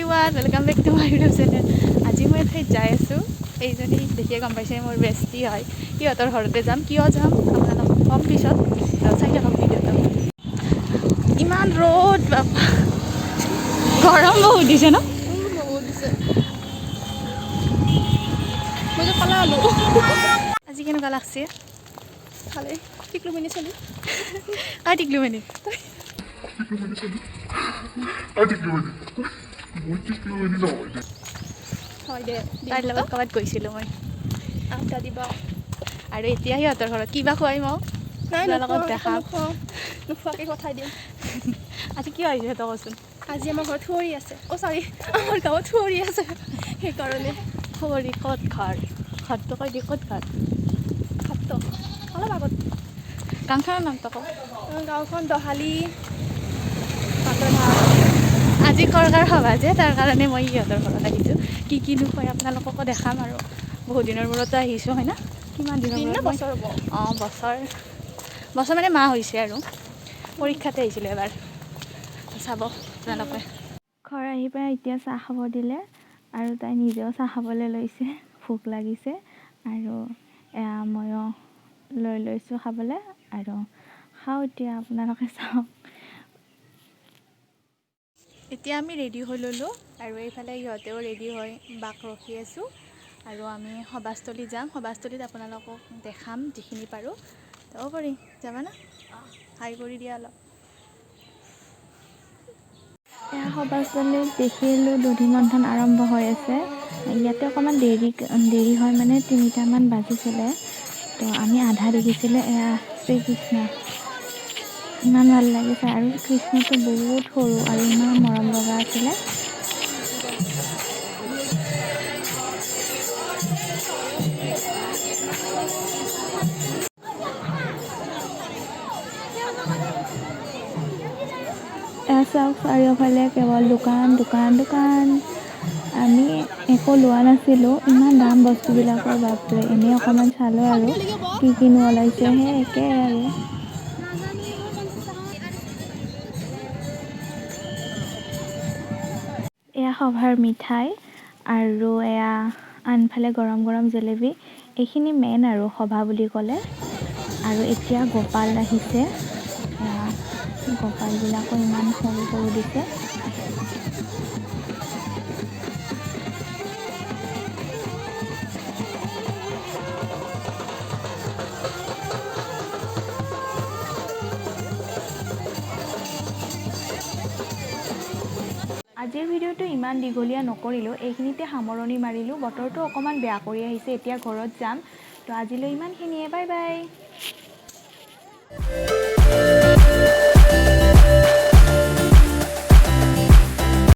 Everyone welcome back to my YouTube channel. আজি মই এঠাইত যাই আছোঁ। এইজনী দেখিয়ে গম পাইছে মোৰ বেষ্টি হয়। সিহঁতৰ ঘৰতে যাম। কিয় যাম আপোনালোকক কম পিছত, চাই থাকক ভিডিঅ'টো। ইমান ৰ'দ বাপা, গৰম বহুত দিছে ন? বহুত দিছে। মই যে কলা হ'লো। আজি কেনেকুৱা লাগছে? ভালে টিকলু মিনি চলি কাই টিকলো মানে হয় দে তাইৰ লগত ক'ৰবাত গৈছিলোঁ মই। আড্ডা দিবা আৰু এতিয়া সিহঁতৰ ঘৰত কিবা খুৱাই মই নাই লগত দেখাম। নোখোৱাকৈ পঠাই দিম। আজি কি হৈছে তই কচোন? আজি আমাৰ ঘৰত থুঁৱৰি আছে। অ' চৰি, আমাৰ গাঁৱত থুঁৱৰি আছে, সেইকাৰণে। থুঁৱৰি ক'ত ঘৰ? ঘৰটো কৈ দি ক'ত ঘৰ? ভাতটো অলপ আগত। গাঁওখনৰ নামটো কওঁ। গাঁওখন দহালি। আজি কৰকাৰ সভা যে, তাৰ কাৰণে মই সিহঁতৰ ঘৰত আহিছোঁ। কি নোখোৱাই আপোনালোককো দেখাম আৰু বহুত দিনৰ মূৰতো আহিছোঁ হয় না? কিমান দিনৰ দিন মূৰত না মই বছৰ হ'ব? অঁ বছৰ মানে মাহ হৈছে আৰু পৰীক্ষাতে আহিছিলোঁ এবাৰ। চাব আপোনালোকে। ঘৰ আহি পাই এতিয়া চাহ খাব দিলে আৰু তাই নিজেও চাহ খাবলৈ লৈছে। ভোক লাগিছে আৰু এয়া ময়ো লৈছোঁ খাবলৈ আৰু খাওঁ এতিয়া। আপোনালোকে চাওক। এতিয়া আমি ৰেডি হৈ ল'লোঁ আৰু এইফালে সিহঁতেও ৰেডি হৈ বাক ৰখি আছোঁ আৰু আমি সভাস্থলী যাম। সভাস্থলীত আপোনালোকক দেখাম যিখিনি পাৰোঁ। যাব পাৰি, যাবা না? হাই কৰি দিয়া অলপ। এয়া সভাস্থলীত দেখিলোঁ দধি মন্থন আৰম্ভ হৈ আছে। ইয়াতে অকণমান দেৰি হয়, মানে 3টামান বাজিছিলে। তো আমি আধা দেখিছিলোঁ। এয়া শ্ৰীকৃষ্ণ, ইমান ভাল লাগিছে আৰু কৃষ্ণটো বহুত সৰু আৰু ইমান মৰম লগা আছিলে। এয়া চাওক, চাৰিওফালে কেৱল দোকান দোকান দোকান। আমি একো লোৱা নাছিলোঁ, ইমান দাম বস্তুবিলাকৰ বাপৰে। এনেই অকণমান চালোঁ আৰু কিনো ওলাইছে, সেই একেই আৰু। এয়া সভাৰ মিঠাই আৰু এয়া আনফালে গৰম গৰম জেলেপি। এইখিনি মেইন আৰু সভা বুলি ক'লে। আৰু এতিয়া গোপাল আহিছে। এয়া গোপালবিলাকো ইমান সৰু সৰু দিছে। আজিৰ ভিডিঅ'টো ইমান দীঘলীয়া নকৰিলোঁ, এইখিনিতে সামৰণি মাৰিলোঁ। বতৰটো অকণমান বেয়া কৰি আহিছে, এতিয়া ঘৰত যাম। তো আজিলৈ ইমানখিনিয়ে, বাই বাই।